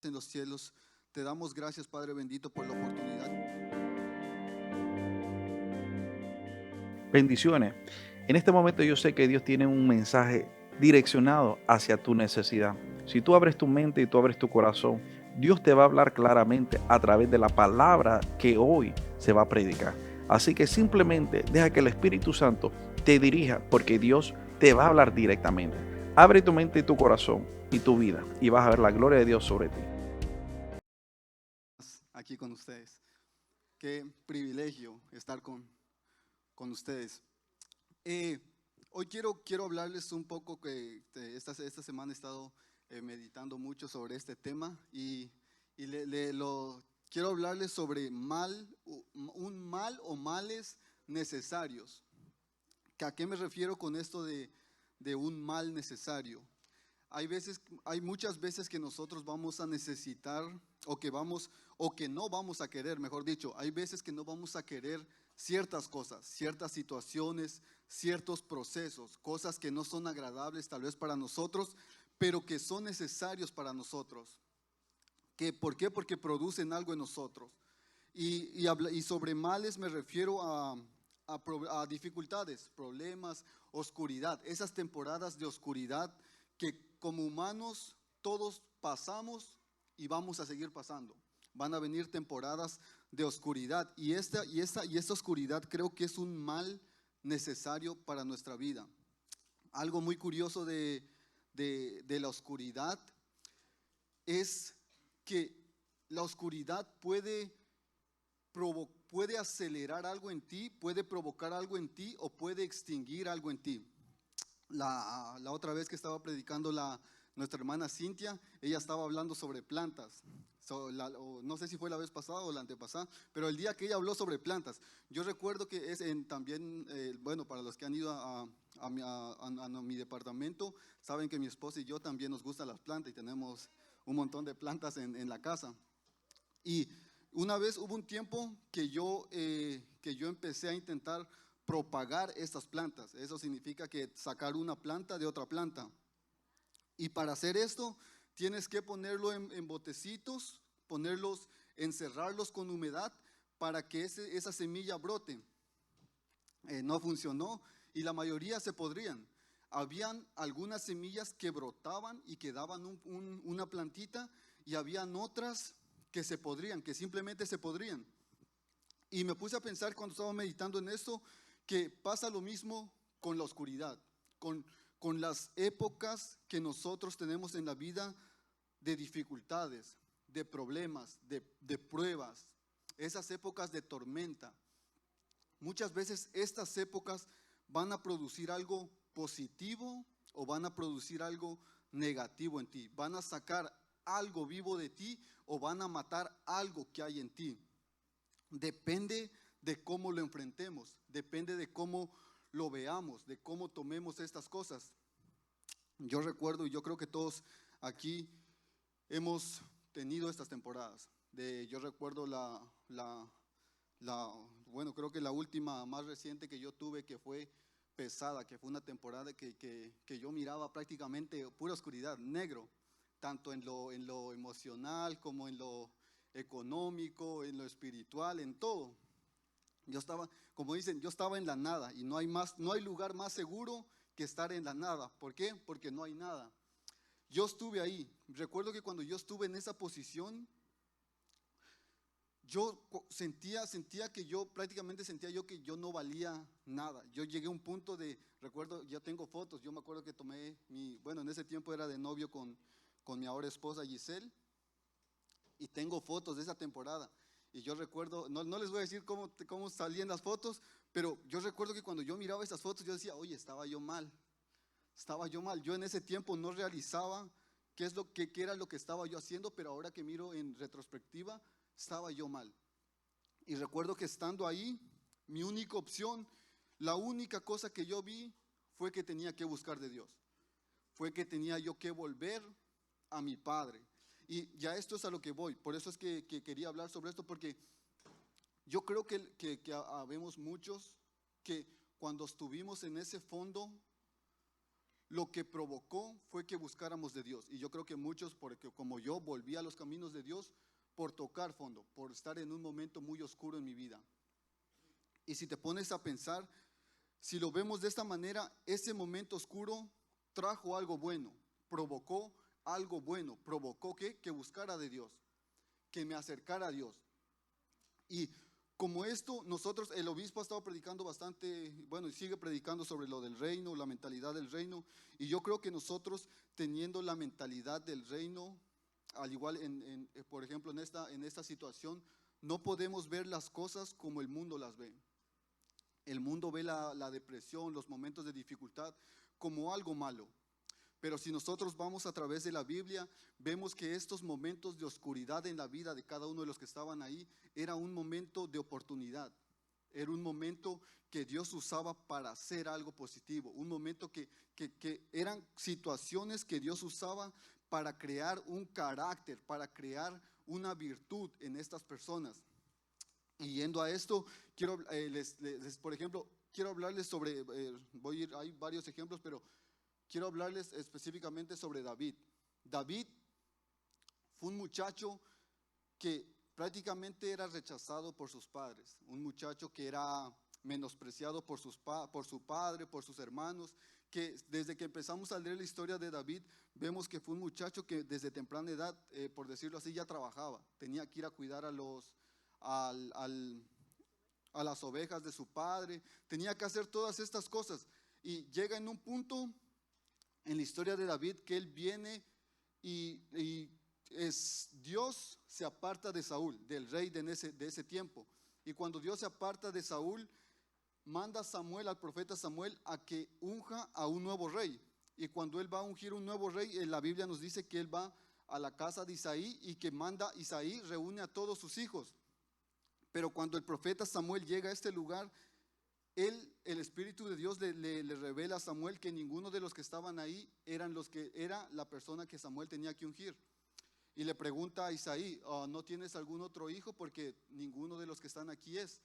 En los cielos, te damos gracias, Padre bendito, por la oportunidad. Bendiciones. En este momento yo sé que Dios tiene un mensaje direccionado hacia tu necesidad. Si tú abres tu mente y tú abres tu corazón, Dios te va a hablar claramente a través de la palabra que hoy se va a predicar. Así que simplemente deja que el Espíritu Santo te dirija porque Dios te va a hablar directamente. Abre tu mente y tu corazón y tu vida y vas a ver la gloria de Dios sobre ti. Aquí con ustedes. Qué privilegio estar con ustedes. Eh, Hoy quiero hablarles un poco que esta semana he estado meditando mucho sobre este tema y quiero hablarles sobre un mal o males necesarios. ¿A qué me refiero con esto de un mal necesario? Hay muchas veces que nosotros vamos a necesitar o que vamos o que no vamos a querer, mejor dicho, hay veces que no vamos a querer ciertas cosas, ciertas situaciones, ciertos procesos, cosas que no son agradables tal vez para nosotros, pero que son necesarios para nosotros. ¿Por qué? Porque producen algo en nosotros. Y sobre males me refiero a dificultades, problemas, oscuridad, esas temporadas de oscuridad que como humanos todos pasamos y vamos a seguir pasando. Van a venir temporadas de oscuridad y esta oscuridad creo que es un mal necesario para nuestra vida. Algo muy curioso de la oscuridad es que la oscuridad puede acelerar algo en ti, puede provocar algo en ti o puede extinguir algo en ti. La otra vez que estaba predicando nuestra hermana Cintia, ella estaba hablando sobre plantas. No sé si fue la vez pasada o la antepasada, pero el día que ella habló sobre plantas, yo recuerdo que también, bueno, para los que han ido a mi departamento, saben que mi esposa y yo también nos gustan las plantas y tenemos un montón de plantas en la casa. Y una vez hubo un tiempo que yo empecé a intentar propagar estas plantas. Eso significa que sacar una planta de otra planta. Y para hacer esto, tienes que ponerlo en botecitos, encerrarlos con humedad para que esa semilla brote. No funcionó y la mayoría se podrían. Habían algunas semillas que brotaban y que daban una plantita y habían otras que se podrían, que simplemente se podrían. Y me puse a pensar cuando estaba meditando en esto que pasa lo mismo con la oscuridad, con, con las épocas que nosotros tenemos en la vida de dificultades, de problemas, de pruebas, esas épocas de tormenta. Muchas veces estas épocas van a producir algo positivo o van a producir algo negativo en ti. Van a sacar algo vivo de ti o van a matar algo que hay en ti. Depende de cómo lo enfrentemos, depende de cómo lo veamos, de cómo tomemos estas cosas. Yo recuerdo y yo creo que todos aquí hemos tenido estas temporadas. Yo recuerdo la, bueno, creo que la última más reciente que yo tuve que fue pesada, que fue una temporada que yo miraba prácticamente pura oscuridad, negro, tanto en lo emocional como en lo económico, en lo espiritual, en todo. Yo estaba, como dicen, yo estaba en la nada y no hay lugar más seguro que estar en la nada. ¿Por qué? Porque no hay nada. Yo estuve ahí. Recuerdo que cuando yo estuve en esa posición, yo sentía que yo prácticamente sentía yo que yo no valía nada. Yo llegué a un punto recuerdo, ya tengo fotos, yo me acuerdo que bueno, en ese tiempo era de novio con mi ahora esposa Giselle y tengo fotos de esa temporada. Y yo recuerdo, no les voy a decir cómo salían las fotos, pero yo recuerdo que cuando yo miraba esas fotos yo decía, oye, estaba yo mal, estaba yo mal. Yo en ese tiempo no realizaba qué era lo que estaba yo haciendo, pero ahora que miro en retrospectiva, estaba yo mal. Y recuerdo que estando ahí, mi única opción, la única cosa que yo vi fue que tenía que buscar de Dios. Fue que tenía yo que volver a mi Padre. Y ya esto es a lo que voy. Por eso es que quería hablar sobre esto, porque yo creo que habemos muchos que cuando estuvimos en ese fondo, lo que provocó fue que buscáramos de Dios. Y yo creo que muchos, porque como yo volví a los caminos de Dios, por tocar fondo, por estar en un momento muy oscuro en mi vida. Y si te pones a pensar, si lo vemos de esta manera, ese momento oscuro trajo algo bueno, provocó algo bueno, provocó que buscara de Dios, que me acercara a Dios. Y como esto, nosotros, el obispo ha estado predicando bastante, bueno, y sigue predicando sobre lo del reino, la mentalidad del reino, y yo creo que nosotros teniendo la mentalidad del reino, al igual por ejemplo, en esta situación, no podemos ver las cosas como el mundo las ve. El mundo ve la depresión, los momentos de dificultad como algo malo. Pero si nosotros vamos a través de la Biblia, vemos que estos momentos de oscuridad en la vida de cada uno de los que estaban ahí, era un momento de oportunidad. Era un momento que Dios usaba para hacer algo positivo. Un momento que eran situaciones que Dios usaba para crear un carácter, para crear una virtud en estas personas. Y yendo a esto, quiero, por ejemplo, quiero hablarles sobre, hay varios ejemplos, pero quiero hablarles específicamente sobre David. David fue un muchacho que prácticamente era rechazado por sus padres, un muchacho que era menospreciado por su padre, por sus hermanos, que desde que empezamos a leer la historia de David, vemos que fue un muchacho que desde temprana edad, por decirlo así, ya trabajaba, tenía que ir a cuidar a las ovejas de su padre, tenía que hacer todas estas cosas, y llega en un punto en la historia de David que él viene y Dios se aparta de Saúl, del rey de ese tiempo. Y cuando Dios se aparta de Saúl, manda a Samuel, al profeta Samuel, a que unja a un nuevo rey. Y cuando él va a ungir un nuevo rey, en la Biblia nos dice que él va a la casa de Isaí y que manda Isaí, reúne a todos sus hijos. Pero cuando el profeta Samuel llega a este lugar, el Espíritu de Dios le revela a Samuel que ninguno de los que estaban ahí era la persona que Samuel tenía que ungir. Y le pregunta a Isaí, ¿no tienes algún otro hijo? Porque ninguno de los que están aquí es.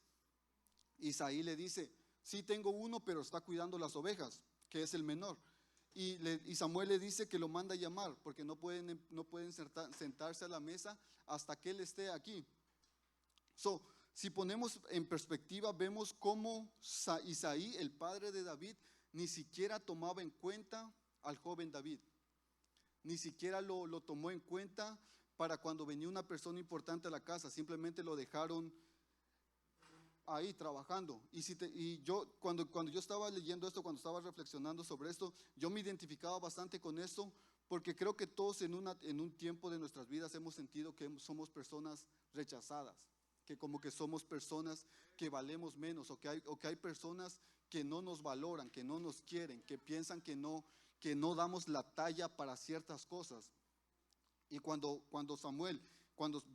Isaí le dice, sí tengo uno, pero está cuidando las ovejas, que es el menor. Y Samuel le dice que lo manda a llamar, porque no pueden sentarse a la mesa hasta que él esté aquí. Si ponemos en perspectiva, vemos cómo Isaí, el padre de David, ni siquiera tomaba en cuenta al joven David. Ni siquiera lo tomó en cuenta para cuando venía una persona importante a la casa. Simplemente lo dejaron ahí trabajando. Y yo, cuando yo estaba leyendo esto, cuando estaba reflexionando sobre esto, yo me identificaba bastante con esto, porque creo que todos en un tiempo de nuestras vidas hemos sentido que somos personas rechazadas, que como que somos personas que valemos menos, o que hay personas que no nos valoran, que no nos quieren, que piensan que no damos la talla para ciertas cosas. Y cuando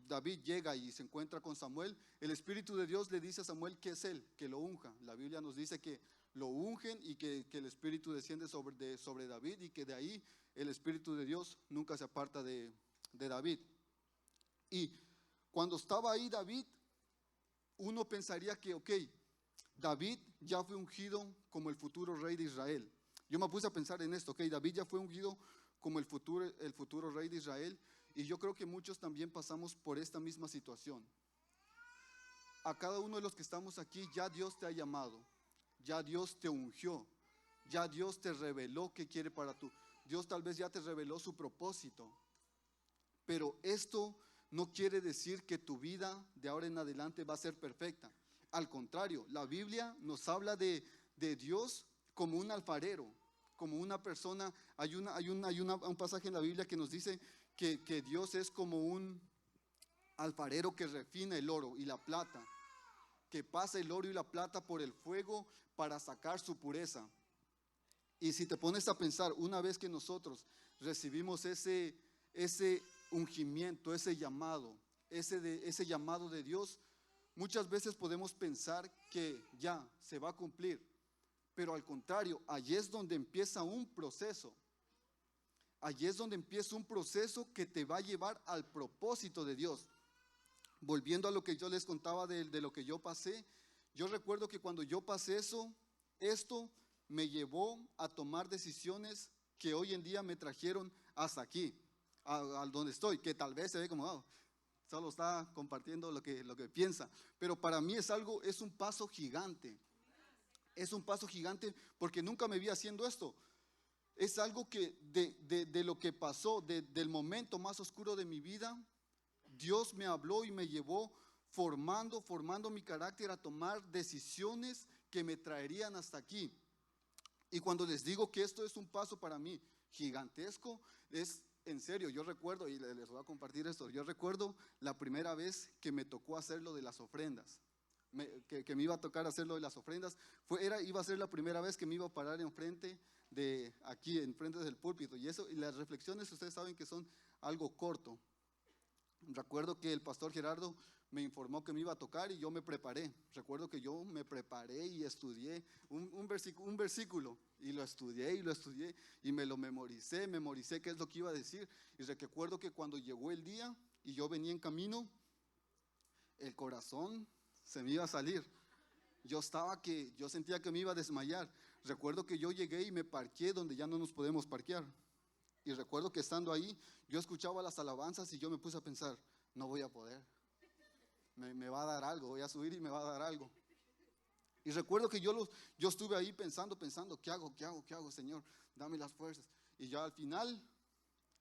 David llega y se encuentra con Samuel, el Espíritu de Dios le dice a Samuel que es él, que lo unja. La Biblia nos dice que lo ungen y que el Espíritu desciende sobre David, y que de ahí el Espíritu de Dios nunca se aparta de David. Y cuando estaba ahí David, uno pensaría que, David ya fue ungido como el futuro rey de Israel. Yo me puse a pensar en esto, David ya fue ungido como el futuro rey de Israel, y yo creo que muchos también pasamos por esta misma situación. A cada uno de los que estamos aquí, ya Dios te ha llamado, ya Dios te ungió, ya Dios te reveló qué quiere para tú. Dios tal vez ya te reveló su propósito, pero esto no quiere decir que tu vida de ahora en adelante va a ser perfecta. Al contrario, la Biblia nos habla de Dios como un alfarero, como una persona. Hay un pasaje en la Biblia que nos dice que Dios es como un alfarero que refina el oro y la plata, que pasa el oro y la plata por el fuego para sacar su pureza. Y si te pones a pensar, una vez que nosotros recibimos ese ungimiento, ese llamado de Dios, muchas veces podemos pensar que ya se va a cumplir, pero al contrario, allí es donde empieza un proceso. Allí es donde empieza un proceso que te va a llevar al propósito de Dios. Volviendo a lo que yo les contaba de lo que yo pasé, yo recuerdo que cuando yo pasé esto me llevó a tomar decisiones que hoy en día me trajeron hasta aquí, a donde estoy, que tal vez se ve como, solo está compartiendo lo que piensa, pero para mí es un paso gigante. Es un paso gigante porque nunca me vi haciendo esto. Es algo que de lo que pasó, del momento más oscuro de mi vida, Dios me habló y me llevó formando mi carácter a tomar decisiones que me traerían hasta aquí. Y cuando les digo que esto es un paso para mí gigantesco, es en serio. Yo recuerdo, y les voy a compartir esto, yo recuerdo la primera vez que me tocó hacer lo de las ofrendas. Que me iba a tocar hacer lo de las ofrendas, iba a ser la primera vez que me iba a parar enfrente enfrente del púlpito, y las reflexiones ustedes saben que son algo corto. Recuerdo que el pastor Gerardo me informó que me iba a tocar y yo me preparé. Recuerdo que yo me preparé y estudié un versículo, y lo estudié y me lo memoricé qué es lo que iba a decir. Y recuerdo que cuando llegó el día y yo venía en camino, el corazón se me iba a salir. Yo sentía que me iba a desmayar. Recuerdo que yo llegué y me parqué donde ya no nos podemos parquear. Y recuerdo que estando ahí, yo escuchaba las alabanzas y yo me puse a pensar, no voy a poder. Me va a dar algo, voy a subir y me va a dar algo. Y recuerdo que yo estuve ahí pensando, ¿qué hago, Señor? Dame las fuerzas. Y ya al final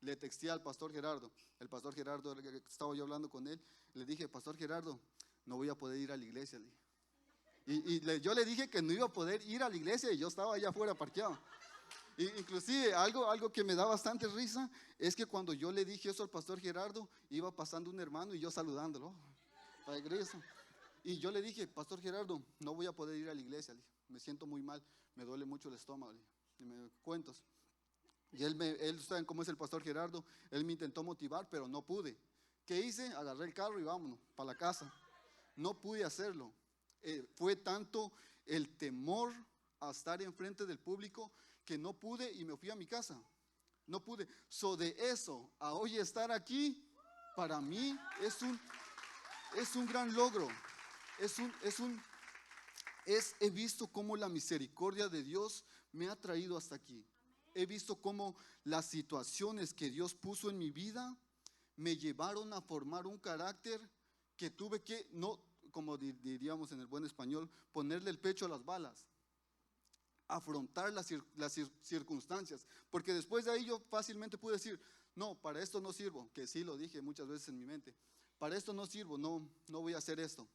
le texté al pastor Gerardo. El pastor Gerardo, estaba yo hablando con él, le dije, pastor Gerardo, no voy a poder ir a la iglesia. Yo le dije que no iba a poder ir a la iglesia y yo estaba allá afuera parqueado. Inclusive algo que me da bastante risa es que cuando yo le dije eso al pastor Gerardo, iba pasando un hermano y yo saludándolo, para la iglesia. Y yo le dije, pastor Gerardo, no voy a poder ir a la iglesia, me siento muy mal, me duele mucho el estómago, y me cuentos. Y él saben cómo es el pastor Gerardo, él me intentó motivar, pero no pude. ¿Qué hice? Agarré el carro y vámonos para la casa. No pude hacerlo. Fue tanto el temor a estar enfrente del público que no pude y me fui a mi casa. No pude. De eso a hoy estar aquí, para mí es un gran logro. He visto cómo la misericordia de Dios me ha traído hasta aquí. He visto cómo las situaciones que Dios puso en mi vida me llevaron a formar un carácter que tuve que, no, como diríamos en el buen español, ponerle el pecho a las balas, afrontar las circunstancias, porque después de ahí yo fácilmente pude decir, no, para esto no sirvo, que sí lo dije muchas veces en mi mente, para esto no sirvo, no voy a hacer esto.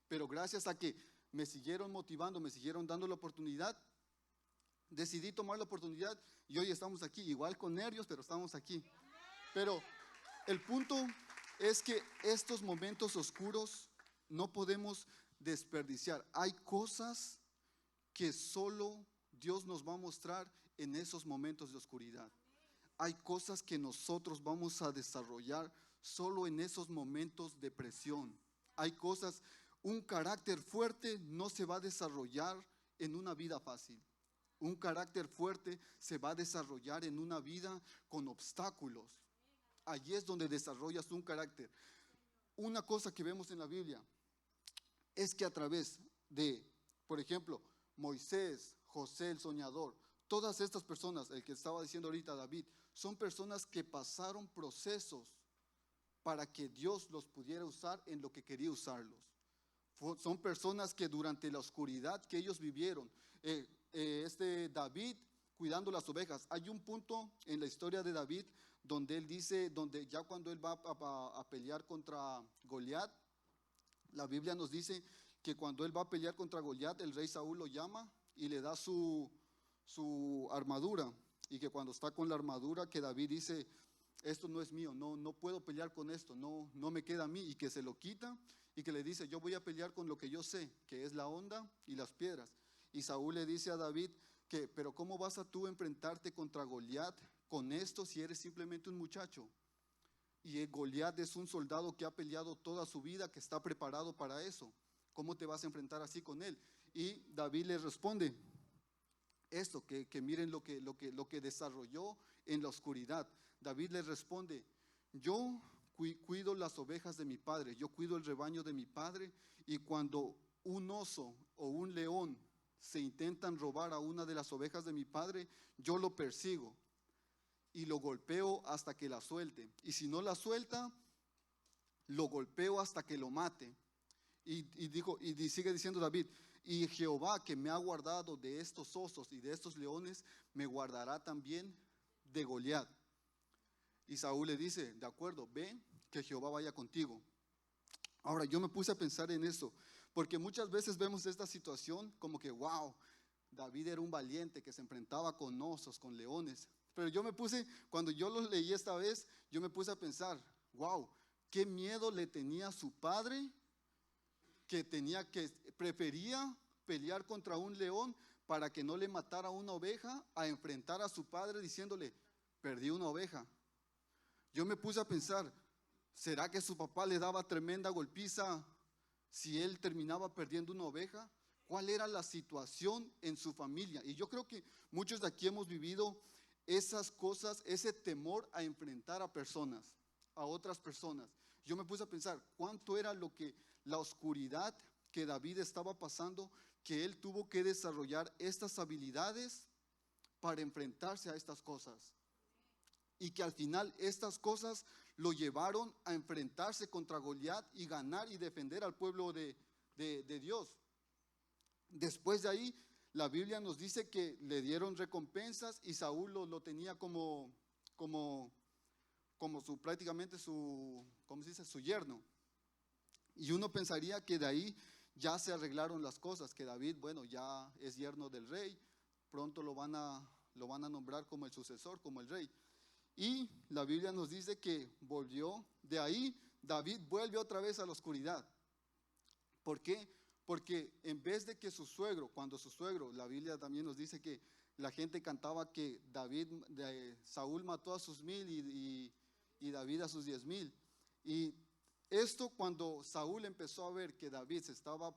Pero gracias a que me siguieron motivando, me siguieron dando la oportunidad, decidí tomar la oportunidad y hoy estamos aquí, igual con nervios, pero estamos aquí. Pero el punto es que estos momentos oscuros no podemos desperdiciar. Hay cosas que solo Dios nos va a mostrar en esos momentos de oscuridad. Hay cosas que nosotros vamos a desarrollar solo en esos momentos de presión. Hay cosas, un carácter fuerte no se va a desarrollar en una vida fácil. Un carácter fuerte se va a desarrollar en una vida con obstáculos. Allí es donde desarrollas un carácter. Una cosa que vemos en la Biblia es que a través de, por ejemplo, Moisés, José el soñador, todas estas personas, el que estaba diciendo ahorita David, son personas que pasaron procesos para que Dios los pudiera usar en lo que quería usarlos. Son personas que durante la oscuridad que ellos vivieron, David cuidando las ovejas. Hay un punto en la historia de David donde él dice, donde ya cuando él va a pelear contra Goliat, la Biblia nos dice que cuando él va a pelear contra Goliat, el rey Saúl lo llama y le da su armadura, y que cuando está con la armadura, que David dice, esto no es mío, no puedo pelear con esto, no me queda a mí, y que se lo quita y que le dice, yo voy a pelear con lo que yo sé, que es la honda y las piedras. Y Saúl le dice a David pero ¿cómo vas a tú enfrentarte contra Goliat con esto si eres simplemente un muchacho? Y Goliat es un soldado que ha peleado toda su vida, que está preparado para eso. ¿Cómo te vas a enfrentar así con él? Y David le responde esto, que miren lo que desarrolló en la oscuridad. David le responde, yo cuido las ovejas de mi padre, yo cuido el rebaño de mi padre, y cuando un oso o un león se intentan robar a una de las ovejas de mi padre, yo lo persigo. y lo golpeo hasta que la suelte. Y si no la suelta, lo golpeo hasta que lo mate. Y sigue diciendo David, y Jehová que me ha guardado de estos osos y de estos leones, me guardará también de Goliat. Y Saúl le dice, de acuerdo, ve, que Jehová vaya contigo. Ahora, yo me puse a pensar en eso, porque muchas veces vemos esta situación como que, wow, David era un valiente que se enfrentaba con osos, con leones. Pero yo me puse, cuando yo lo leí esta vez, yo me puse a pensar, wow, qué miedo le tenía a su padre, que prefería pelear contra un león para que no le matara una oveja, a enfrentar a su padre diciéndole, perdí una oveja. Yo me puse a pensar, ¿será que su papá le daba tremenda golpiza si él terminaba perdiendo una oveja? ¿Cuál era la situación en su familia? Y yo creo que muchos de aquí hemos vivido esas cosas, ese temor a enfrentar a personas, a otras personas. Yo me puse a pensar, ¿cuánto era la oscuridad que David estaba pasando, que él tuvo que desarrollar estas habilidades para enfrentarse a estas cosas? Y que al final estas cosas lo llevaron a enfrentarse contra Goliat y ganar y defender al pueblo de Dios. Después de ahí, la Biblia nos dice que le dieron recompensas y Saúl lo tenía como prácticamente su, ¿cómo se dice?, su yerno. Y uno pensaría que de ahí ya se arreglaron las cosas, que David, bueno, ya es yerno del rey, pronto lo van a nombrar como el sucesor, como el rey. Y la Biblia nos dice que volvió de ahí, David vuelve otra vez a la oscuridad. ¿Por qué? Porque en vez de que cuando su suegro, la Biblia también nos dice que la gente cantaba que Saúl mató a sus 1000 y David a sus 10,000. Y esto, cuando Saúl empezó a ver que David se estaba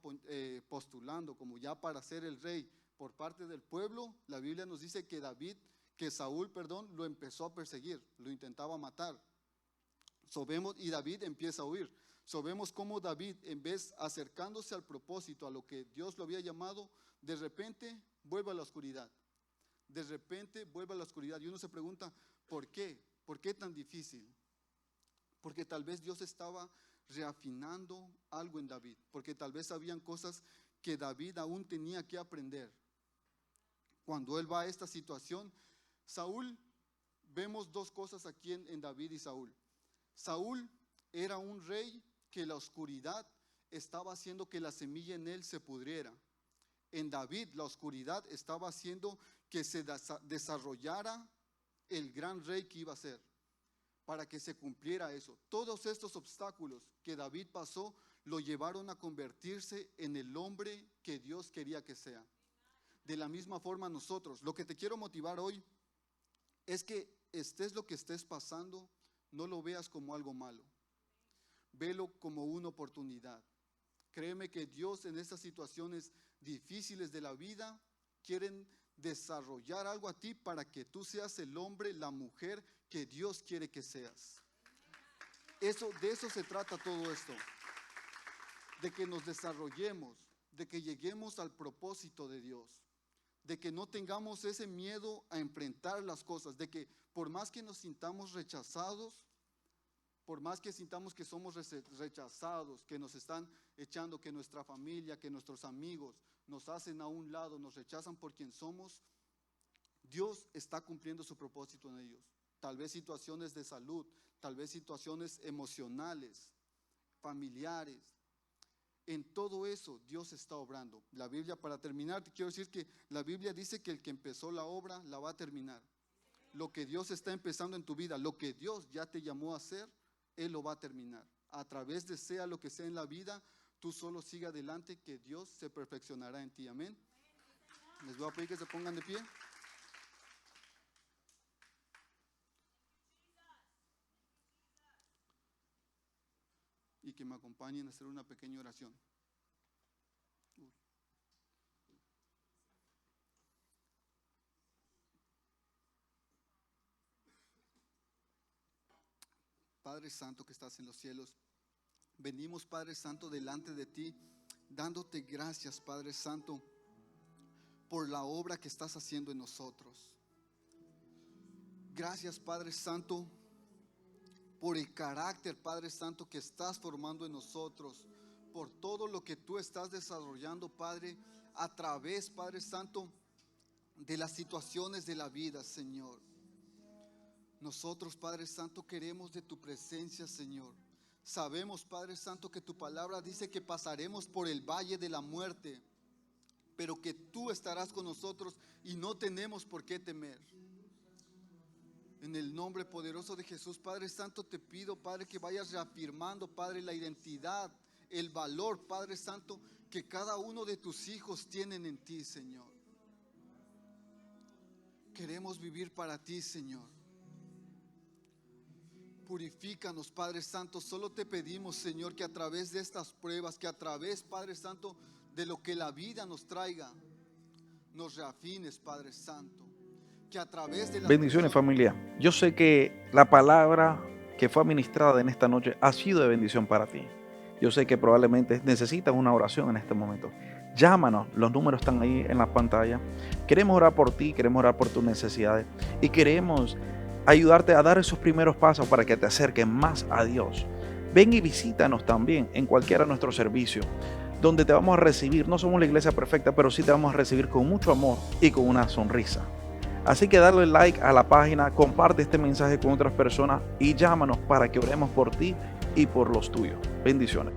postulando como ya para ser el rey por parte del pueblo, la Biblia nos dice que Saúl, lo empezó a perseguir, lo intentaba matar. Y David empieza a huir. Vemos cómo David, en vez acercándose al propósito, a lo que Dios lo había llamado, de repente vuelve a la oscuridad. De repente vuelve a la oscuridad. Y uno se pregunta, ¿por qué? ¿Por qué tan difícil? Porque tal vez Dios estaba reafinando algo en David. Porque tal vez habían cosas que David aún tenía que aprender. Cuando él va a esta situación, Saúl, vemos dos cosas aquí en David y Saúl. Saúl era un rey que la oscuridad estaba haciendo que la semilla en él se pudriera. En David la oscuridad estaba haciendo que se desarrollara el gran rey que iba a ser, para que se cumpliera eso. Todos estos obstáculos que David pasó lo llevaron a convertirse en el hombre que Dios quería que sea. De la misma forma nosotros, lo que te quiero motivar hoy es que estés lo que estés pasando, no lo veas como algo malo. Velo como una oportunidad. Créeme que Dios en estas situaciones difíciles de la vida quieren desarrollar algo a ti para que tú seas el hombre, la mujer que Dios quiere que seas. De eso se trata todo esto. De que nos desarrollemos, de que lleguemos al propósito de Dios. De que no tengamos ese miedo a enfrentar las cosas, de que por más que nos sintamos rechazados, por más que sintamos que somos rechazados, que nos están echando, que nuestra familia, que nuestros amigos nos hacen a un lado, nos rechazan por quien somos, Dios está cumpliendo su propósito en ellos. Tal vez situaciones de salud, tal vez situaciones emocionales, familiares. En todo eso Dios está obrando. La Biblia, para terminar, te quiero decir que la Biblia dice que el que empezó la obra la va a terminar. Lo que Dios está empezando en tu vida, lo que Dios ya te llamó a hacer, Él lo va a terminar. A través de sea lo que sea en la vida, tú solo siga adelante, que Dios se perfeccionará en ti. Amén. Les voy a pedir que se pongan de pie. Y que me acompañen a hacer una pequeña oración. Padre Santo que estás en los cielos, venimos, Padre Santo, delante de ti, dándote gracias, Padre Santo, por la obra que estás haciendo en nosotros. Gracias, Padre Santo, por el carácter, Padre Santo, que estás formando en nosotros, por todo lo que tú estás desarrollando, Padre, a través, Padre Santo, de las situaciones de la vida, Señor. Nosotros, Padre Santo, queremos de tu presencia, Señor. Sabemos, Padre Santo, que tu palabra dice que pasaremos por el valle de la muerte, pero que tú estarás con nosotros y no tenemos por qué temer. En el nombre poderoso de Jesús, Padre Santo, te pido, Padre, que vayas reafirmando, Padre, la identidad, el valor, Padre Santo, que cada uno de tus hijos tienen en ti, Señor. Queremos vivir para ti, Señor. Purifícanos, Padre Santo. Solo te pedimos, Señor, que a través de estas pruebas, que a través, Padre Santo, de lo que la vida nos traiga, nos reafines, Padre Santo. Que a través de bendiciones, familia. Yo sé que la palabra que fue administrada en esta noche ha sido de bendición para ti. Yo sé que probablemente necesitas una oración en este momento. Llámanos, los números están ahí en la pantalla. Queremos orar por ti, queremos orar por tus necesidades y queremos ayudarte a dar esos primeros pasos para que te acerques más a Dios. Ven y visítanos también en cualquiera de nuestros servicios, donde te vamos a recibir. No somos la iglesia perfecta, pero sí te vamos a recibir con mucho amor y con una sonrisa. Así que dale like a la página, comparte este mensaje con otras personas y llámanos para que oremos por ti y por los tuyos. Bendiciones.